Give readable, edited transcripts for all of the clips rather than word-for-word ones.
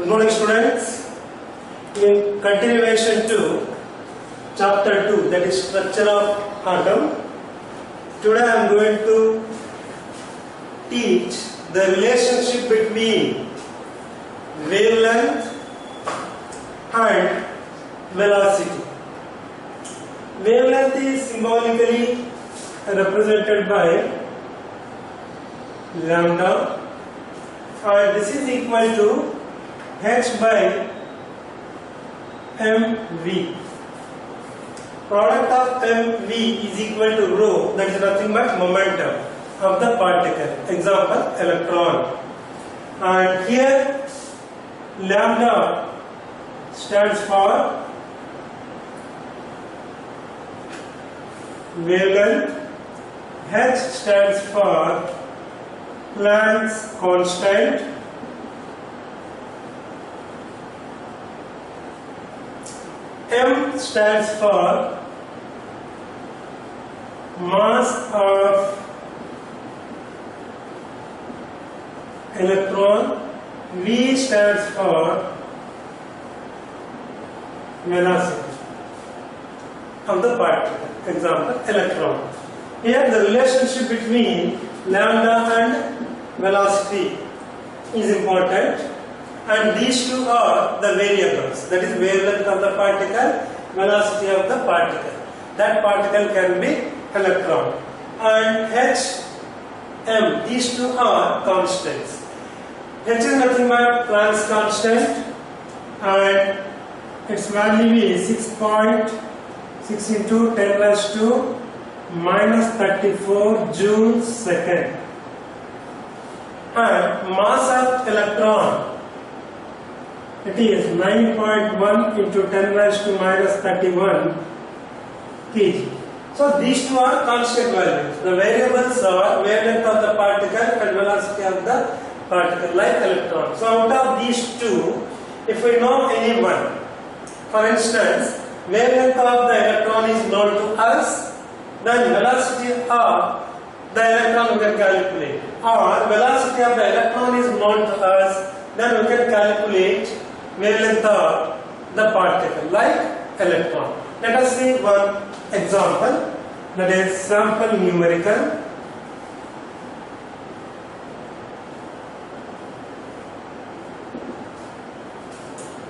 Good morning, students. In continuation to chapter 2, that is structure of atom, today I am going to teach the relationship between wavelength and velocity. Wavelength is symbolically represented by lambda, and this is equal to h by mv. Product of mv is equal to rho, that is nothing but momentum of the particle, example electron. And here lambda stands for wavelength, h stands for Planck's constant, m stands for mass of electron, v stands for velocity of the particle, example electron. Here the relationship between lambda and velocity is important, and these two are the variables, that is wavelength of the particle, velocity of the particle. That particle can be electron, and h, m, these two are constants. H is nothing but Planck's constant, and its value is 6.6 into 10 raised to minus 34 joules second. And mass of electron, it is 9.1 into 10 raised to minus 31 kg. So these two are constant values. The variables are wavelength of the particle and velocity of the particle, like electron. So out of these two, if we know any one, for instance, wavelength of the electron is known to us, then velocity of the electron we can calculate, or velocity of the electron is known to us, then we can calculate wavelength of the particle, like electron. Let us see one example, that is sample numerical.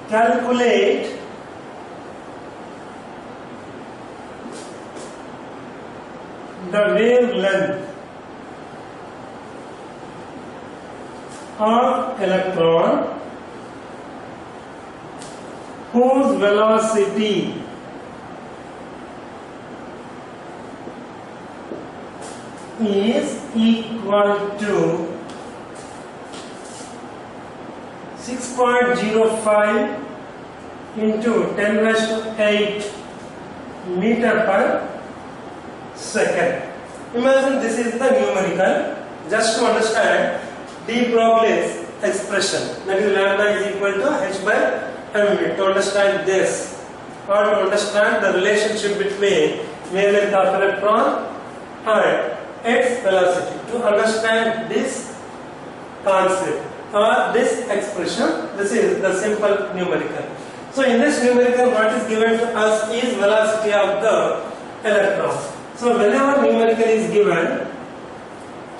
Calculate the wavelength of electron whose velocity is equal to 6.05 into 10 raised to 8 meter per second. Imagine this is the numerical. Just to understand de Broglie's expression, that is lambda is equal to h by mv. To understand this, or to understand the relationship between wavelength of electron and its velocity, to understand this concept or this expression, this is the simple numerical. So in this numerical, what is given to us is velocity of the electron. So whenever numerical is given,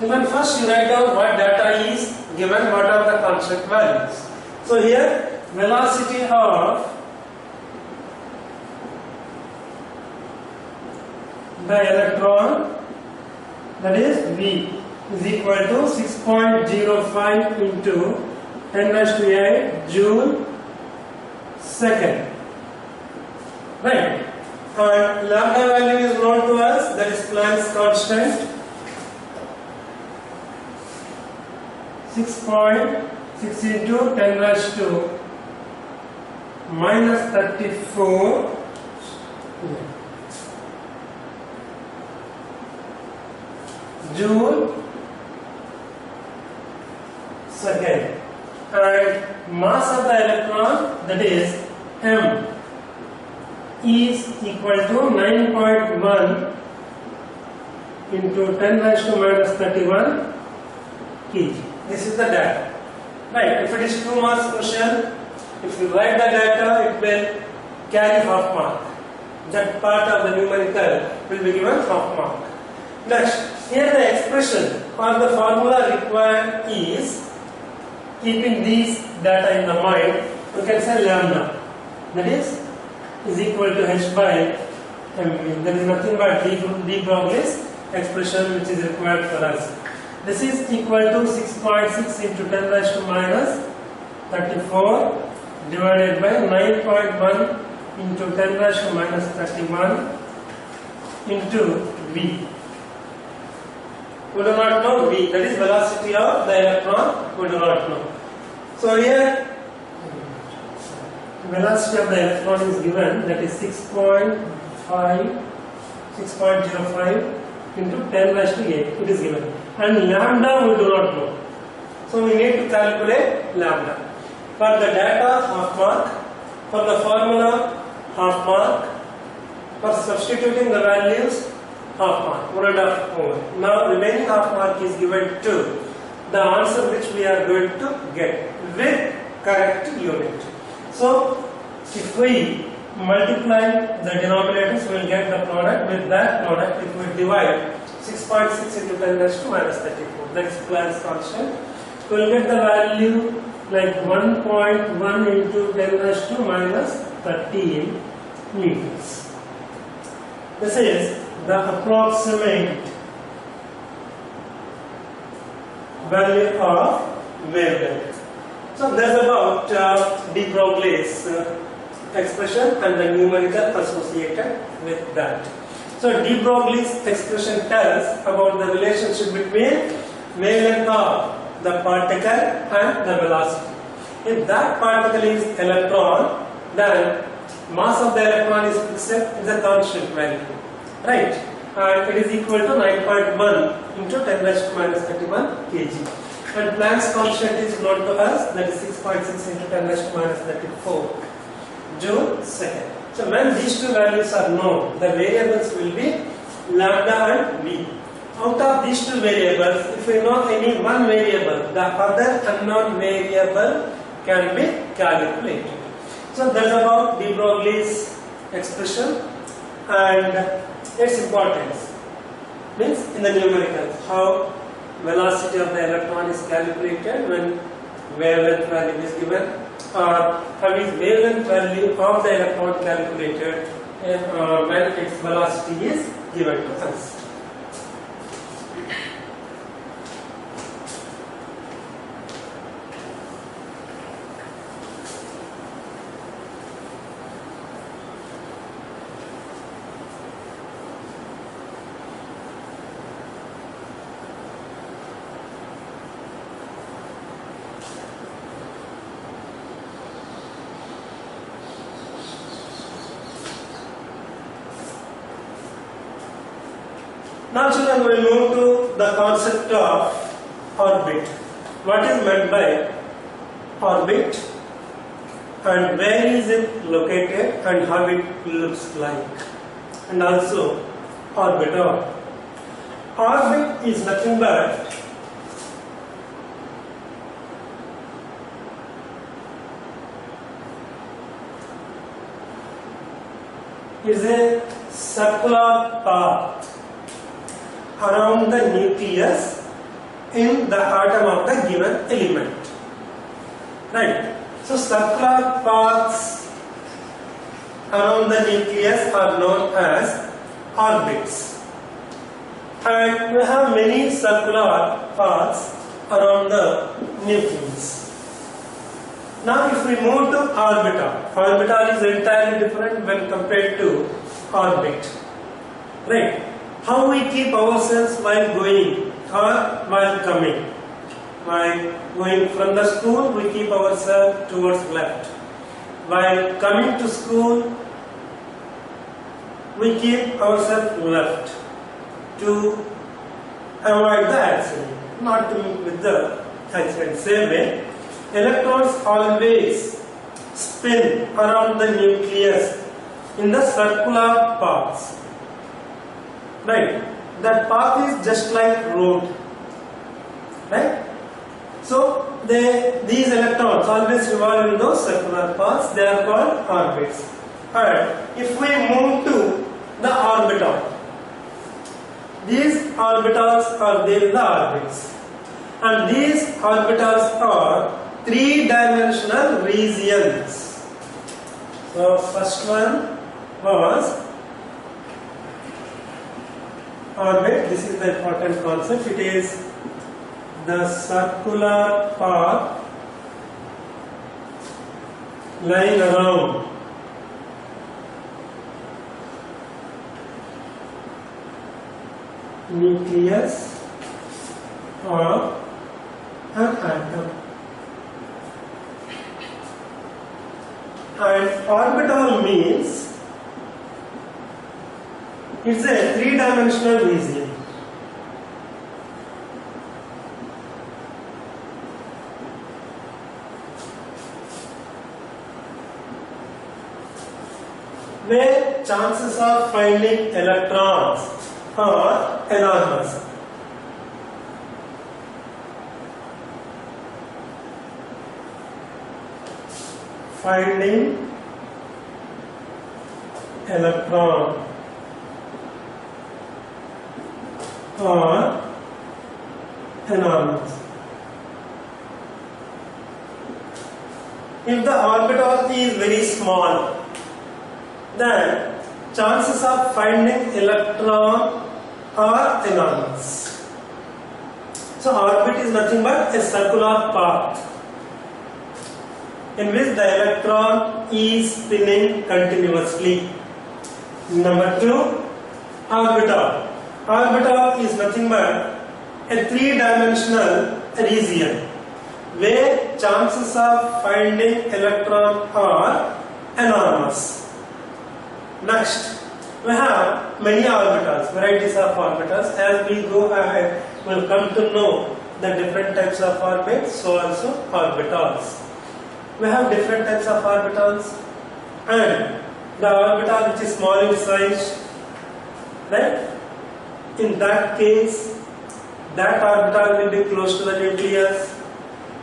then first you write down what data is given, what are the constant values. So here velocity of the electron, that is v, is equal to 6.05 into 10 raised to 8 joule second. Right. And lambda value is known to us, that is Planck's constant, 6.6 into 10 raised to minus 34 joule second. And mass of the electron, that is m, is equal to 9.1 into 10 raised to minus 31 kg. This is the data. Right, if it is 2 mass question, If you write the data, it will carry half mark. That part of the numerical will be given half mark. Next, here the expression or the formula required is, keeping these data in the mind, you can say lambda. That is equal to h by mv. There is nothing but de Broglie's expression which is required for us. This is equal to 6.6 into 10 raised to minus 34 divided by 9.1 into 10 raised to minus 31 into v. We do not know v, that is velocity of the electron, we do not know. So here velocity of the electron is given, that is 6.05 into 10 raised to 8, it is given. And lambda we do not know. So we need to calculate lambda. For the data, half mark. For the formula, half mark. For substituting the values, half mark, 1.5 over. Now remaining half mark is given to the answer which we are going to get with correct unit. So if we multiply the denominators, we will get the product. With that product, if we divide 6.6 into 10 raised to minus 34, that is Planck's constant, we will get the value like 1.1 into 10 raised to minus 13 meters. This is the approximate value of wavelength. So that's about de Broglie's expression and the numerical associated with that. So de Broglie's expression tells about the relationship between wavelength of the particle and the velocity. If that particle is electron, then mass of the electron is fixed in the constant value, right? And it is equal to 9.1 into 10 raised to minus 31 kg. And Planck's constant is known to us, that is 6.6 into 10 raised to minus 34 Joule second. So when these two values are known, the variables will be lambda and v. Out of these two variables, if we know any one variable, the other unknown variable can be calculated. So that's about de Broglie's expression and its importance. Means in the numericals, how velocity of the electron is calculated when wavelength value is given, or how is wavelength value of the electron calculated when its velocity is given to us. Now children, we will move to the concept of orbit. What is meant by orbit and where is it located and how it looks like, and also orbital. Orbit is nothing but is a circular path around the nucleus in the atom of the given element. Right. So circular paths around the nucleus are known as orbits. And we have many circular paths around the nucleus. Now if we move to orbital is entirely different when compared to orbit. Right. How we keep ourselves while going or while coming. While going from the school, we keep ourselves towards left. While coming to school, we keep ourselves left to avoid the accident, not to meet with the accident. Same way, electrons always spin around the nucleus in the circular paths. Right, that path is just like road, right? So these electrons always revolve in those circular paths. They are called orbits. And if we move to the orbital, these orbitals are there in the orbits, and these orbitals are three-dimensional regions. So first one was orbit. This is the important concept. It is the circular path lying around nucleus or an atom. And orbital means it's a three-dimensional region. Where chances of finding electrons are enormous. Finding electron are enormous. If the orbital is very small, then chances of finding electron are enormous. So orbit is nothing but a circular path in which the electron is spinning continuously. Number 2, orbital. Orbital is nothing but a three-dimensional region where chances of finding electron are enormous. Next, we have many orbitals, varieties of orbitals. As we go ahead, we will come to know the different types of orbits, so also orbitals. We have different types of orbitals, and the orbital which is small in size, right? In that case, that orbital will be close to the nucleus,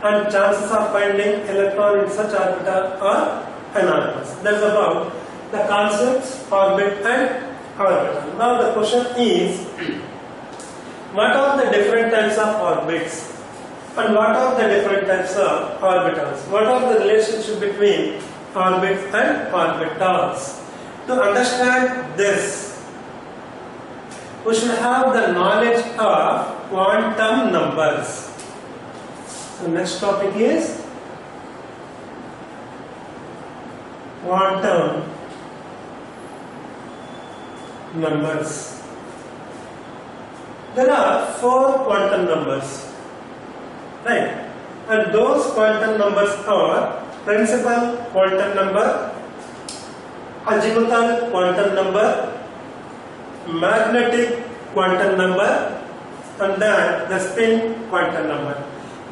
and chances of finding electron in such orbital are enormous. That's about the concepts orbit and orbital. Now the question is, what are the different types of orbits and what are the different types of orbitals? What are the relationship between orbits and orbitals? To understand this, we should have the knowledge of quantum numbers. So next topic is quantum numbers. There are 4 quantum numbers, right? And those quantum numbers are principal quantum number, azimuthal quantum number, magnetic quantum number, and then the spin quantum number.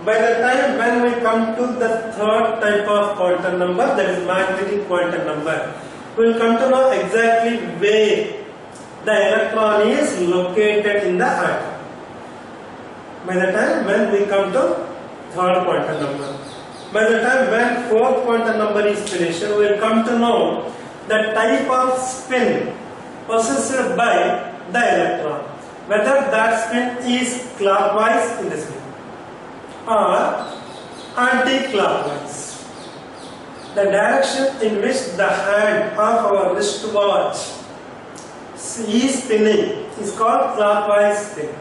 By the time when we come to the third type of quantum number, that is magnetic quantum number, we will come to know exactly where the electron is located in the atom. By the time when we come to third quantum number, by the time when fourth quantum number is finished, we will come to know the type of spin possessed by the electron, whether that spin is clockwise in this way or anti-clockwise. The direction in which the hand of our wristwatch is spinning is called clockwise spin.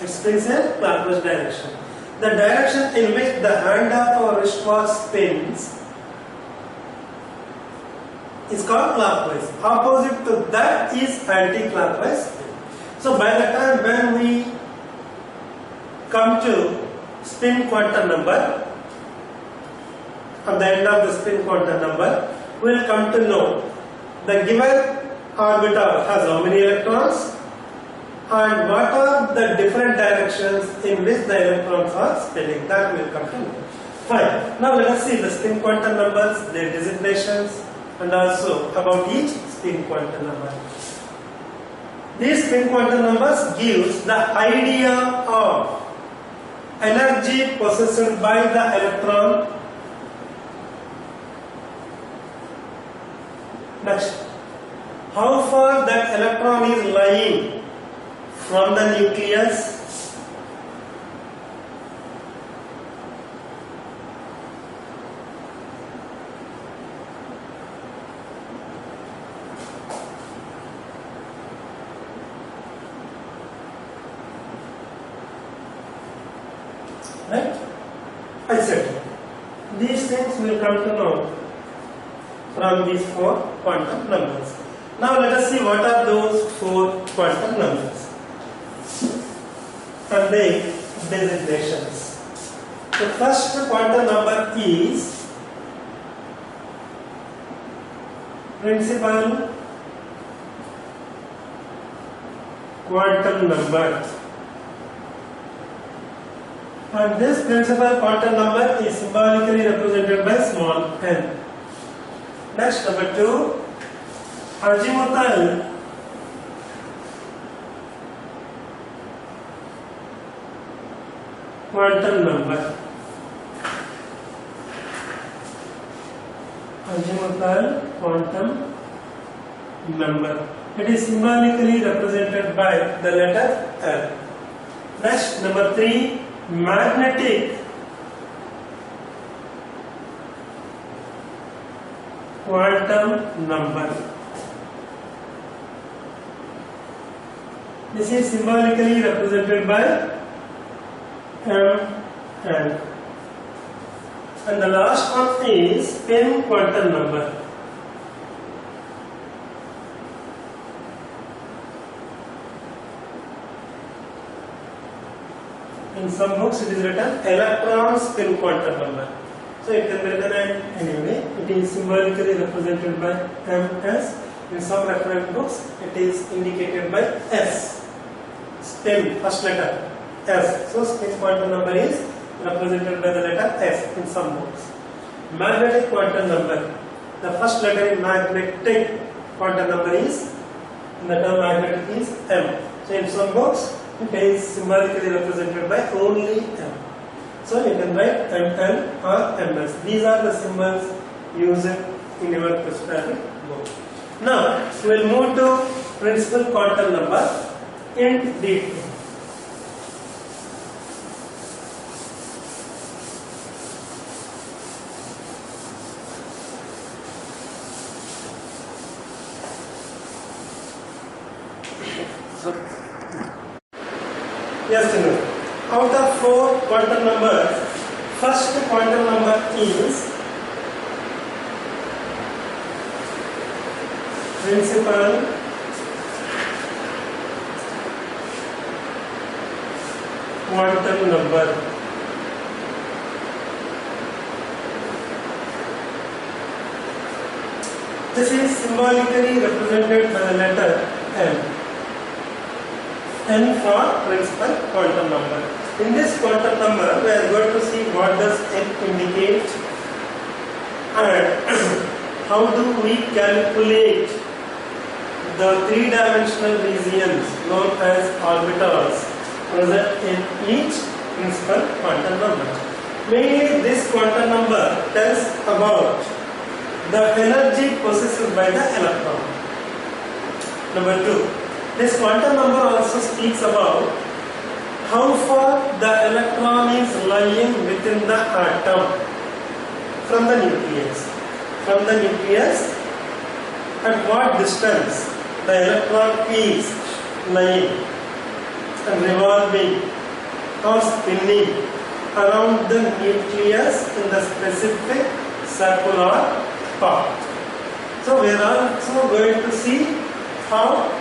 It spins in clockwise direction. The direction in which the hand of our wristwatch spins is called clockwise. Opposite to that is anti-clockwise spin. So by the time when we come to spin quantum number, at the end of the spin quantum number, we will come to know the given orbital has how many electrons and what are the different directions in which the electrons are spinning. That we will come to know. Fine. Now let us see the spin quantum numbers, their designations, and also about each spin quantum number. These spin quantum numbers gives the idea of energy possessed by the electron. Next, how far that electron is lying from the nucleus. Right? I said these things will come to know from these 4 quantum numbers. Now let us see what are those 4 quantum numbers and their designations. The first quantum number is principal quantum number, and this principal quantum number is symbolically represented by small n. Next, number 2, azimuthal quantum number. Azimuthal quantum number. It is symbolically represented by the letter L. Next, number 3, magnetic quantum number. This is symbolically represented by M. And the last one is spin quantum number. In some books it is written electron spin quantum number. So it can be written anyway. It is symbolically represented by MS. In some reference books it is indicated by S. Spin, first letter S. So spin quantum number is represented by the letter S in some books. Magnetic quantum number. The first letter in magnetic quantum number is, in the term magnetic is M. So in some books it is symbolically represented by only M. So you can write MN or MS. These are the symbols used in your cryptographic book. Now we will move to principal quantum number in detail. Yes, no. Out of 4 quantum numbers, first quantum number is principal quantum number. This is symbolically represented by the letter M. N for principal quantum number. In this quantum number, we are going to see what does N indicate and how do we calculate the 3-dimensional regions known as orbitals present in each principal quantum number. Mainly, this quantum number tells about the energy possessed by the electron. Number 2. This quantum number also speaks about how far the electron is lying within the atom from the nucleus. From the nucleus, at what distance the electron is lying and revolving or spinning around the nucleus in the specific circular path. So we are also going to see how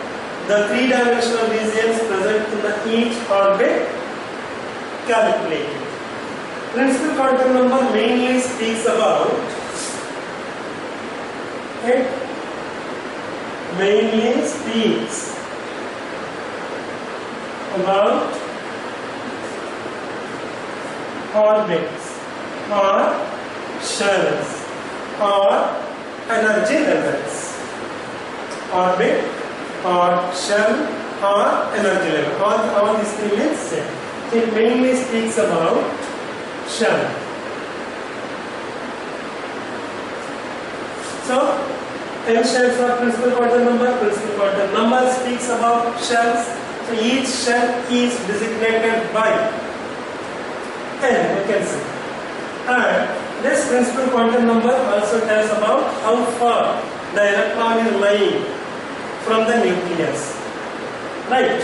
the 3-dimensional regions present in the each orbit calculated. Principal quantum number mainly speaks about orbits or shells or energy levels. Orbit or shell or energy level. All these things means same. it mainly speaks about shell. So, M stands for principal quantum number. Principal quantum number speaks about shells. So, each shell is designated by N, you can see. And this principal quantum number also tells about how far the electron is lying from the nucleus. Right?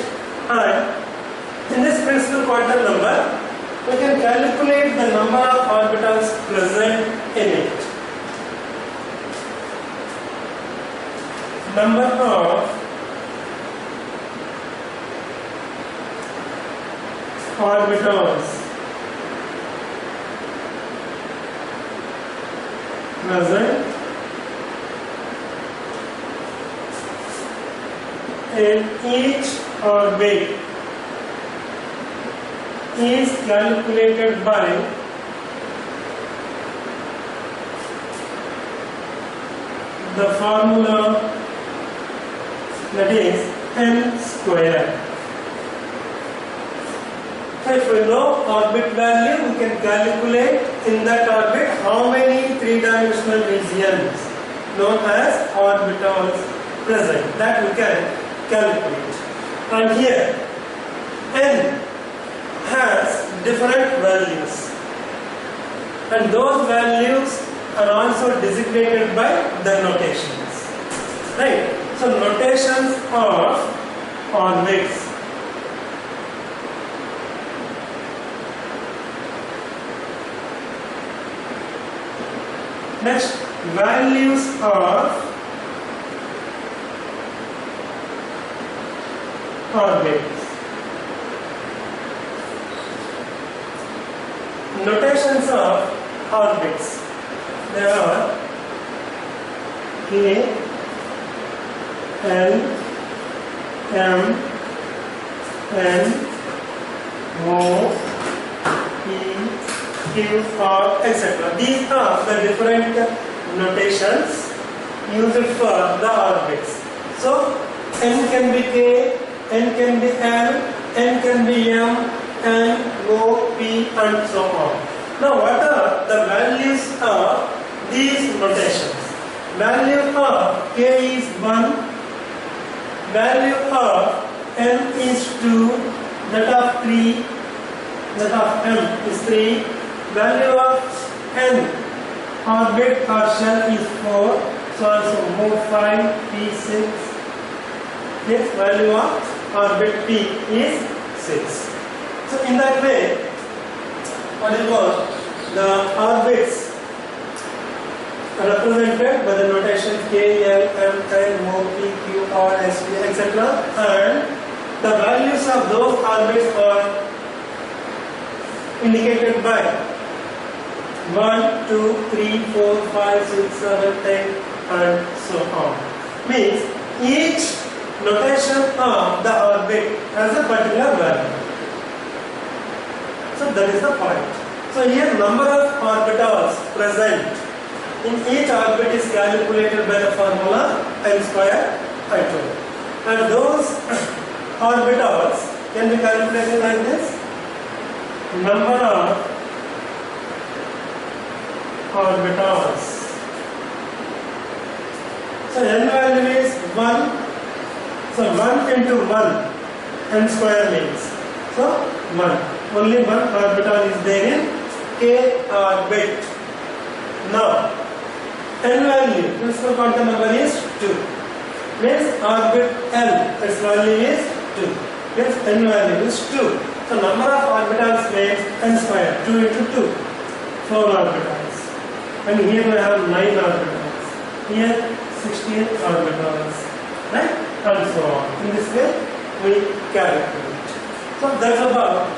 And in this principal quantum number, we can calculate the number of orbitals present in it. Number of orbitals present in each orbit is calculated by the formula that is n square. So if we know orbit value, we can calculate in that orbit how many three-dimensional regions known as orbitals present. That we can calculate. And here n has different values, and those values are also designated by the notations. Right? So notations of orbits. Next, values of orbits. Notations of orbits. There are K, L, M, N, O, P, Q, R, etc. These are the different notations used for the orbits. So, N can be K, N can be L, N can be M, N, O, P, and so on. Now, what are the values of these notations? Value of K is 1, value of N is 2, that of 3, that of M is 3, value of N orbit or shell is 4, so also move 5, P 6, yes, value of orbit P is 6. So in that way, what is called the orbits are represented by the notation K, L, M, N, O, P, Q, R, S, T, etc. And the values of those orbits are indicated by 1, 2, 3, 4, 5, 6, 7, 8, and so on. Means each notation of the orbit has a particular value. So that is the point. So here number of orbitals present in each orbit is calculated by the formula n square I told. And those orbitals can be calculated like this. Number of orbitals. So n value is 1. So 1 into 1 n square means. So 1. Only one orbital is there in K orbit. Now n value, principal quantum number is 2. Means orbit L, its value is 2. Means n value is 2. So number of orbitals means n square, 2 into 2, 4 orbitals. And here we have 9 orbitals. Here 16 orbitals. Right? And so on. In this way we calculate. So that's about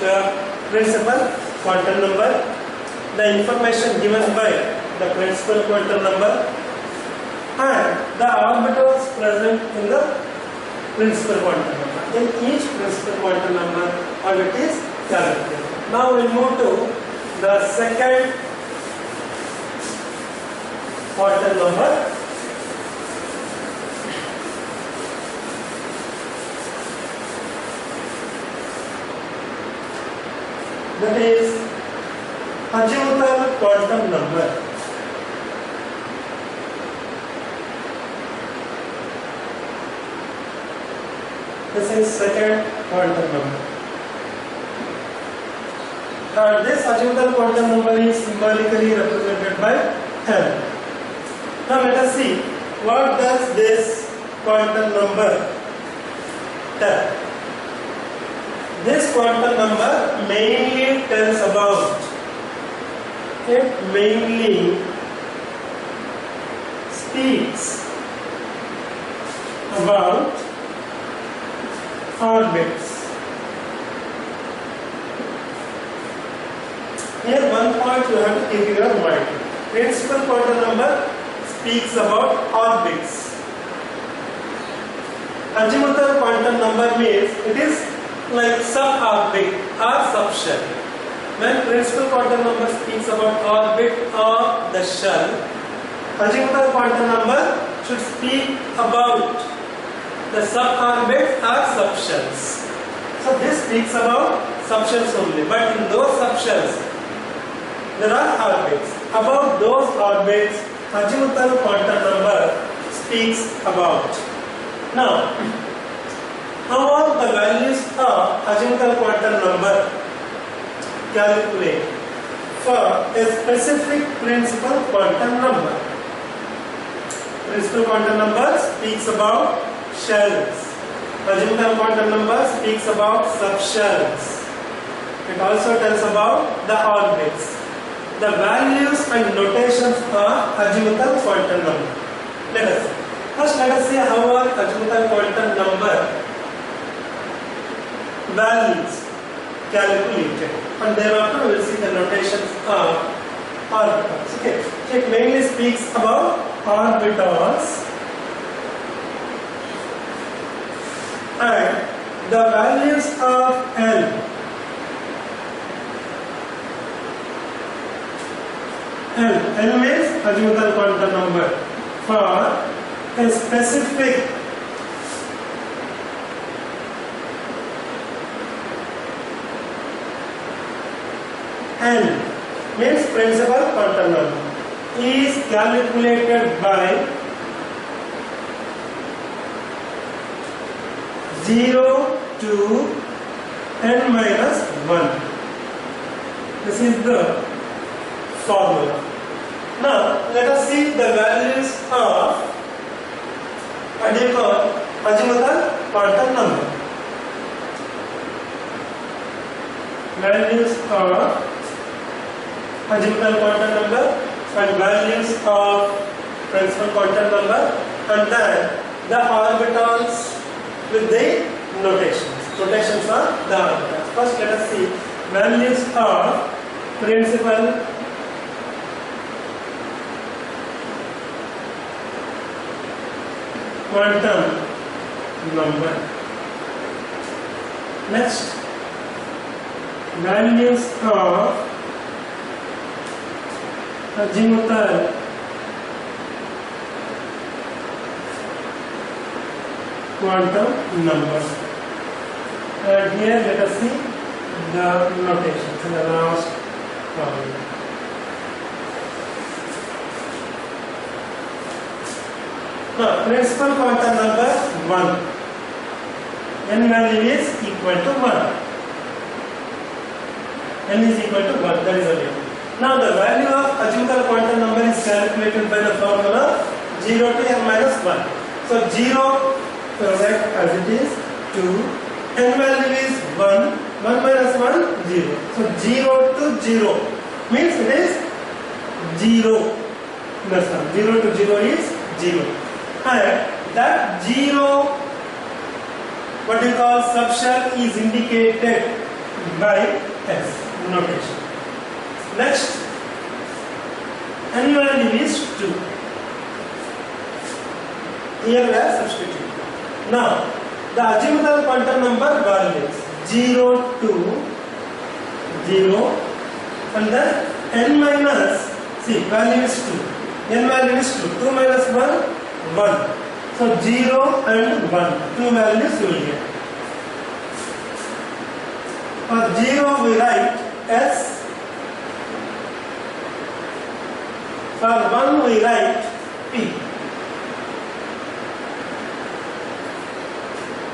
principal quantum number. The information given by the principal quantum number and the orbitals present in the principal quantum number. Then each principal quantum number orbit is calculated. Now we move to the second quantum number. azimuthal quantum number. This is second quantum number. And this azimuthal quantum number is symbolically represented by L. Now let us see what does this quantum number tell. This quantum number mainly tells about, it mainly speaks about orbits. Here one point you have to keep in your mind. Principal quantum number speaks about orbits. Azimuthal quantum number means it is like sub-orbit or subshell. When principal quantum number speaks about orbit or the shell, azimuthal quantum number should speak about the sub-orbit or subshells. So this speaks about subshells only, but in those subshells there are orbits. About those orbits, azimuthal quantum number speaks about. Now, how are the values of azimuthal quantum number calculated for a specific principal quantum number? Principal quantum number speaks about shells. Azimuthal quantum number speaks about subshells. It also tells about the orbits. The values and notations of azimuthal quantum number. First let us see how are azimuthal quantum number values calculated, and thereafter we will see the notations of orbitals. Okay, so it mainly speaks about orbitals, and the values of L. L means azimuthal quantum number for a specific N means principal quantum number is calculated by 0 to n minus 1. This is the formula. Now let us see the values of azimuthal quantum number. Values of azimuthal quantum number and values of principal quantum number, and then the orbitals with the notations. Notations are the orbitals. First let us see values of principal quantum number. Next, values of azimuthal quantum number. And here let us see the notations in the last formula. Now, principal quantum number 1. N value is equal to 1. N is equal to 1. That is the value. Now, the value of azimuthal quantum number is calculated by the formula 0 to n minus 1. So, 0 as it is 2. N value is 1. 1 minus 1, 0. So, 0 to 0 means it is 0. 0 to 0 is 0. And that 0, what you call subshell, is indicated by S notation. Next, n value is 2. Here we are substituting. Now, the azimuthal quantum number values 0 to 0, and then n minus, see, value is 2. N value is 2. 2 minus 1, 1. So 0 and 1, 2 values you will get. For 0 we write S, For 1 we write P.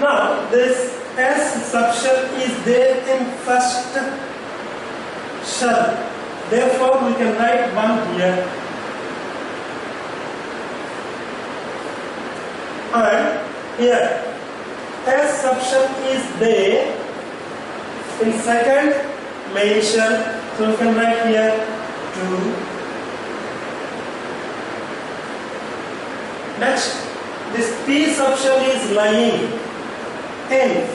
Now this S subshell is there in first shell. Therefore we can write 1 here. And here S subshell is there in second main shell. So we can write here 2. Next, this P subshell is lying in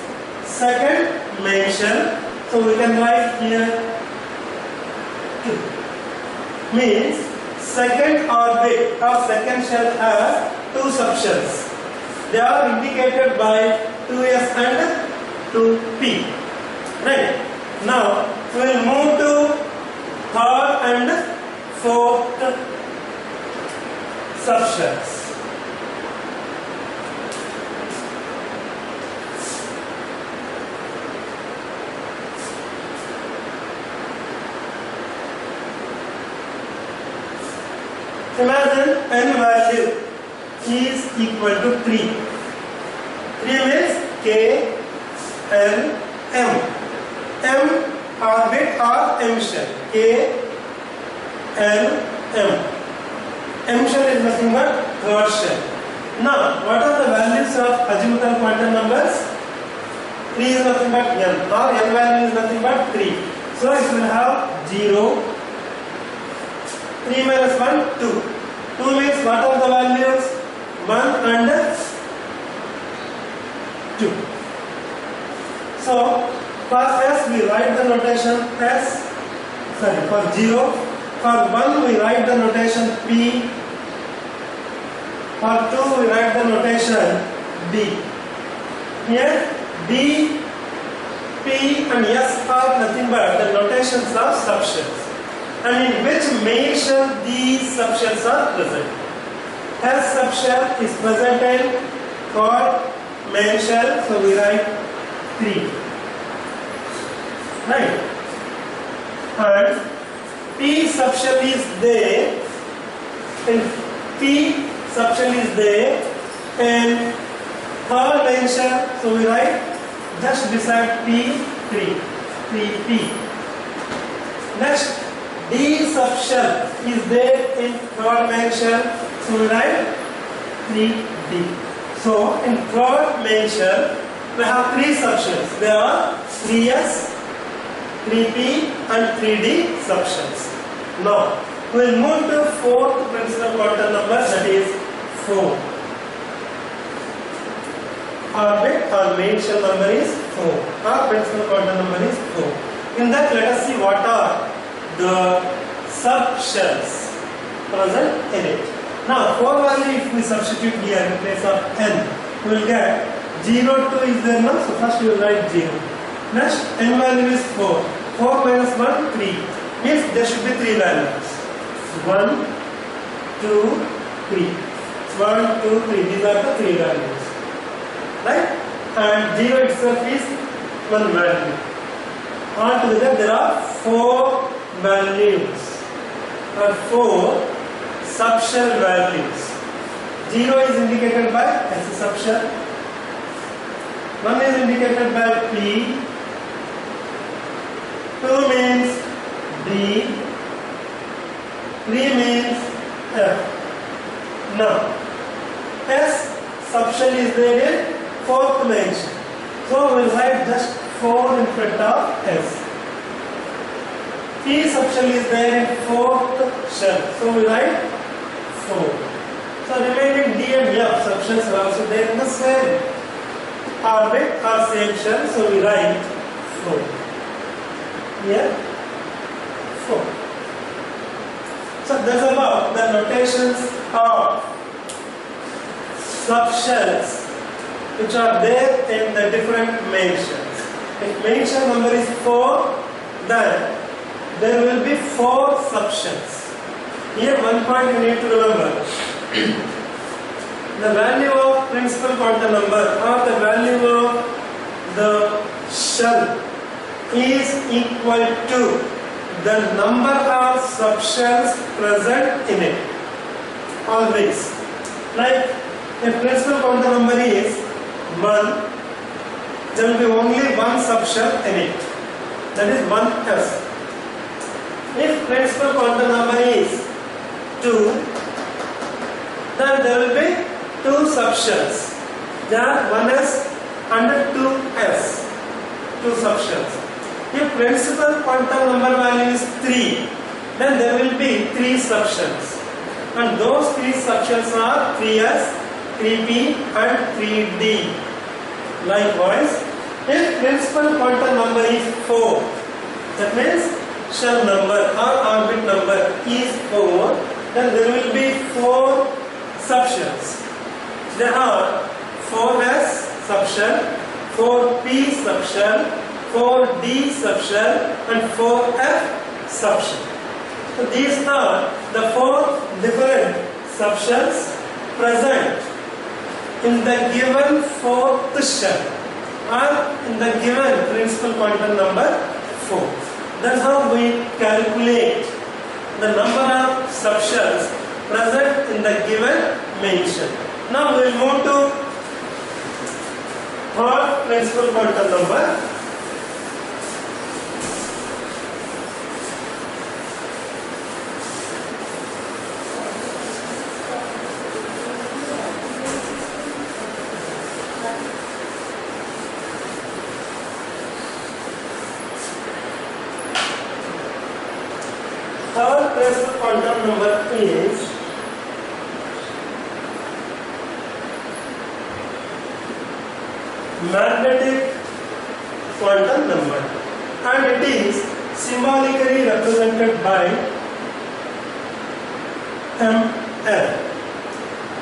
second main shell. So we can write here 2. Means second orbit of second shell has 2 subshells. They are indicated by 2S and 2P. Right. Now we will move to third and fourth subshells. Imagine n value is equal to 3. 3 means K, L, M. M orbit or M shell. K, L, M. M shell is nothing but third shell. Now, what are the values of azimuthal quantum numbers? 3 is nothing but n, or n value is nothing but 3. So it will have 0. 3 minus 1, 2. 2 means what are the values? 1 and 2. So, for S we write the notation S, for 0. For 1 we write the notation P. For 2 we write the notation D. Here D, P and S are nothing but the notations of subshells. And in which main shell these subshells are present. S subshell is present in third main shell, so we write 3. Right. And P subshell is there in P subshell is there in third main shell, so we write just beside P 3. 3P. Next, D subshell is there in third main shell, so we write 3D. So in third main shell we have 3 subshells. There are 3S, 3P and 3D subshells. Now we will move to fourth principal quantum number, that is 4. Orbit or main shell number is 4. Our principal quantum number is 4. In that, let us see what are the subshells present in it. Now 4 value if we substitute here in place of n, we will get 0, 2 is there now, so first we will write 0. Next, n value is 4. 4 minus 1, 3. Means there should be 3 values. 1, 2, 3. 1, 2, 3. These are the 3 values. Right? And 0 itself is 1 value. Altogether there are 4 values or 4 subshell values. 0 is indicated by as a subshell. 1 is indicated by P. 2 means D. 3 means F. Now, S subshell is there in fourth main shell. So we will write just 4 in front of S. P subshell is there in fourth shell. So we write 4. So remaining D and F subshells are also there in the same orbit or same shell. So we write 4. Here 4. So that's about the notations of subshells which are there in the different main shells. If main shell number is 4, then there will be 4 subshells. Here one point you need to remember. The value of principal quantum number or the value of the shell is equal to the number of subshells present in it. Always. Like if principal quantum number is 1, there will be only one subshell in it. That is 1s. If principal quantum number is 2, then there will be 2 subshells. There are 1s and 2s. 2 subshells. If principal quantum number value is 3, then there will be 3 subshells. And those 3 subshells are 3s, 3p and 3d. Likewise, if principal quantum number is 4, that means shell number or orbit number is 4, then there will be 4 subshells. There are 4s subshell, 4p subshell, 4d subshell and 4f subshell. So these are the 4 different subshells present in the given 4th shell or in the given principal quantum number 4. That's how we calculate the number of subshells present in the given main shell. Now we will move to third principal quantum number. Third principal quantum number is magnetic quantum number, and it is symbolically represented by ml.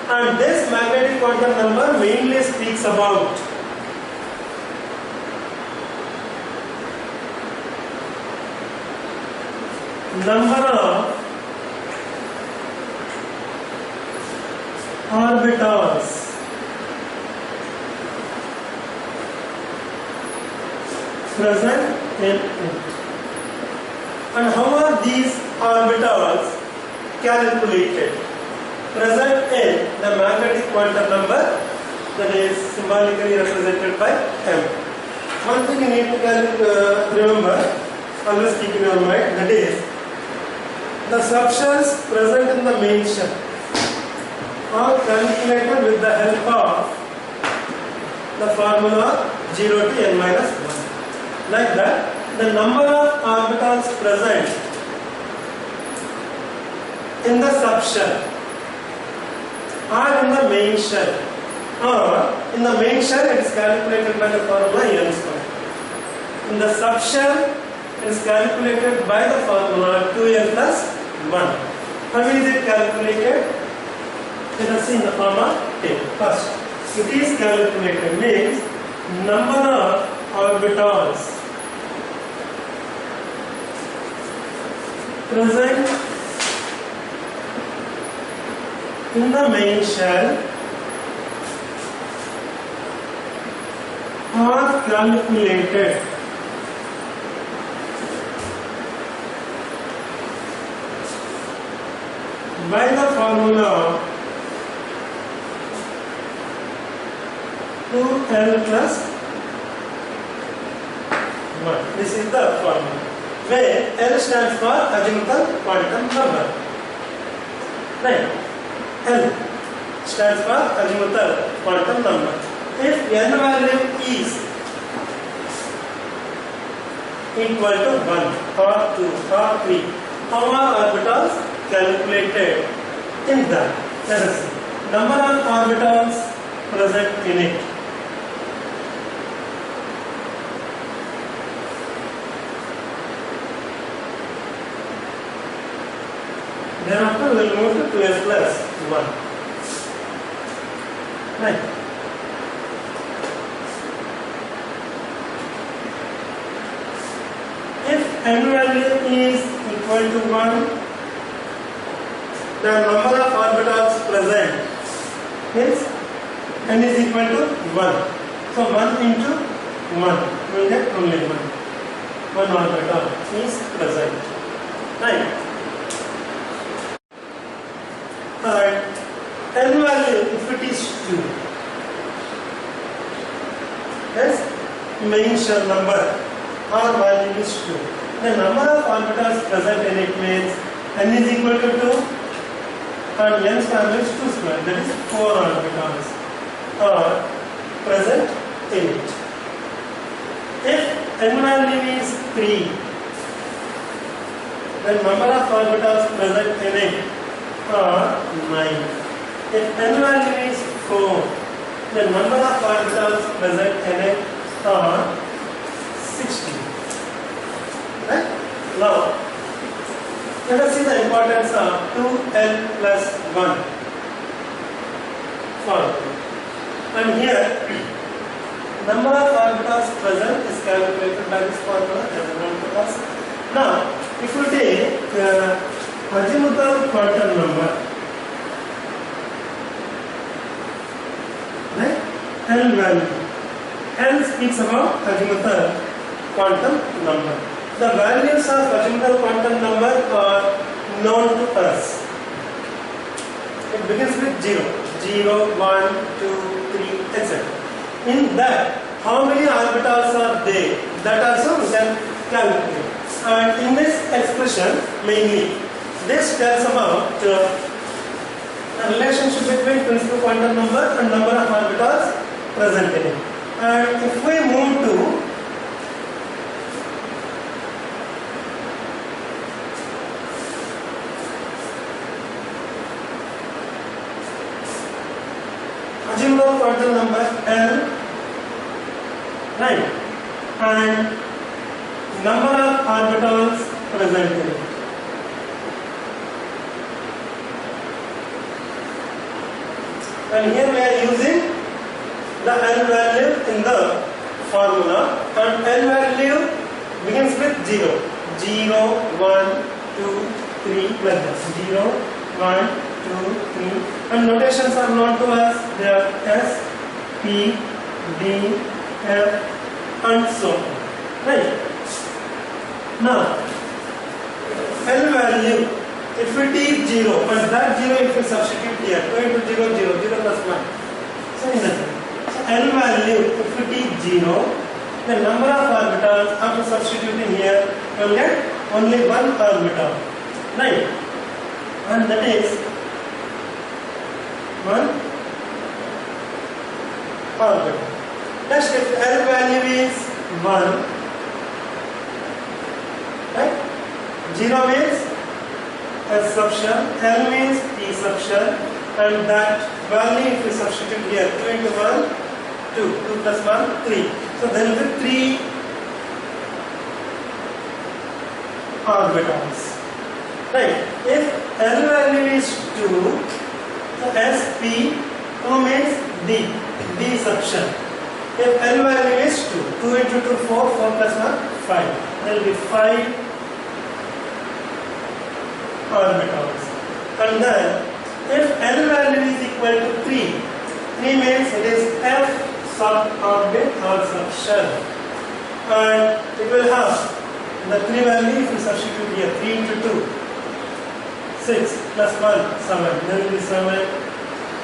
And this magnetic quantum number mainly speaks about number of orbitals present in it. And how are these orbitals calculated? Present in the magnetic quantum number that is symbolically represented by m. One thing you need to remember, always keep in your mind, that is the subshells present in the main shell are calculated with the help of the formula 0 to n minus 1. Like that, the number of orbitals present in the subshell or in the main shell, or in the main shell it is calculated by the formula n square. In the subshell it is calculated by the formula 2n plus 1. How is it calculated? Let us see in the formula table. First, it is calculated means number of orbitals present in the main shell are calculated by the formula 2l plus 1. This is the formula, where L stands for azimuthal quantum number. Right? L stands for azimuthal quantum number. If n value is equal to 1 or 2 or 3, how are orbitals calculated in that? Let us see. Number of orbitals present in it. Thereafter we will move to 2s plus 1. Right. If n value is equal to 1, the number of orbitals present is n is equal to 1. So 1 into 1 will get only 1. One orbital is present. right? And n value, if it is 2, yes, main shell number or value is 2. The number of orbitals present in it means n is equal to 2 and n square is 2 square, that is 4 orbitals are present in it. If n value is 3, the number of orbitals present in it are 9. If n value is 4, the number of orbitals present in it are 16. Right? Now, let us see the importance of 2n plus 1 formula. And here, number of orbitals present is calculated by this formula that is known to us. Now, if you take azimuthal quantum number, right? L value. L speaks about azimuthal quantum number. The values of azimuthal quantum number are known to us. It begins with 0, 0, 1, 2, 3, etc. In that, how many orbitals are there? That also we can calculate. And in this expression, mainly, this tells about the relationship between principal quantum number and number of orbitals present in it. And if we move to azimuthal quantum number L, right, and number of orbitals present in it. And here we are using the L value in the formula, and L value begins with 0, 0, 1, 2, 3, like this, 0, 1, 2, 3, and notations are known to us. They are S, P, D, F, and so on. Right? Now, L value, if it is 0, and that 0 if we substitute here, 2 into 0, 0, 0 plus 1. So, in that way. So, L value, if it is 0, the number of orbitals after substituting here, you will get only one orbital. Right? And that is 1 orbital. Next, if L value is 1, right? 0 means S sub shell, L means P sub shell, and that value if we substitute here, 2 into 1, 2, 2 plus 1, 3. So there will be 3 orbitals. Right? If L value is 2, so SP, 2 means D, D sub shell. If L value is 2, 2 into 2, 4, 4 plus 1, 5. There will be 5 orbitals. And then, if L value is equal to 3, 3 means it is F sub orbit or sub shell. And it will have the 3 value if we substitute here, 3 into 2, 6 plus 1, 7. There will be 7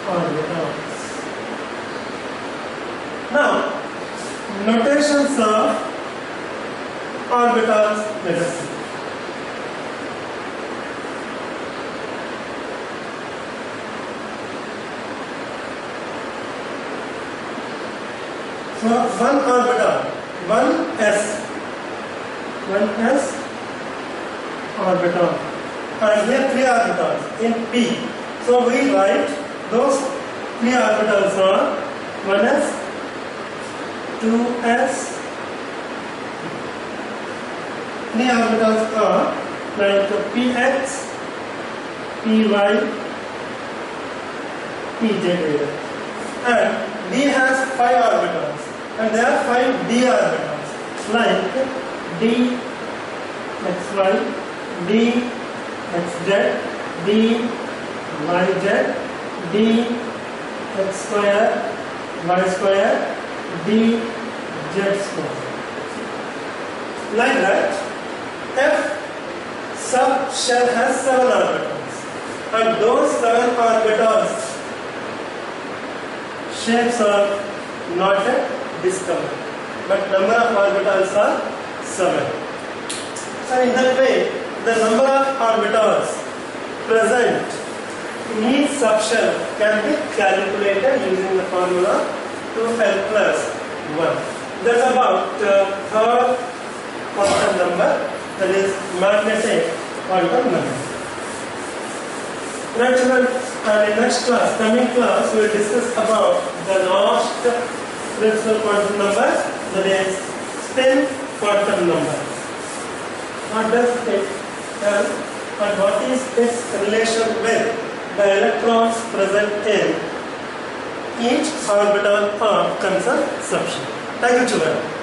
orbitals. Now, notations of orbitals, let us see. So, one orbital, 1s orbital, and here 3 orbitals in P. So, we write those 3 orbitals are 1s, 2s, 3 orbitals are like px, py, pz, and D has 5 orbitals, and there are 5 d orbitals like d xy, d xz, d yz, d x square, y square, d z square. Like that, if Subshell has 7 orbitals, and those 7 orbitals shapes are not yet discovered, but number of orbitals are 7. So in that way, the number of orbitals present in each subshell can be calculated using the formula 2l plus 1. That's about third quantum number, that is magnetic quantum number. Right children, and in next class, coming class, we will discuss about the last principal quantum number, that is spin quantum number. What does it tell, and what is its relation with the electrons present in each orbital of concerned subshell? Thank you children.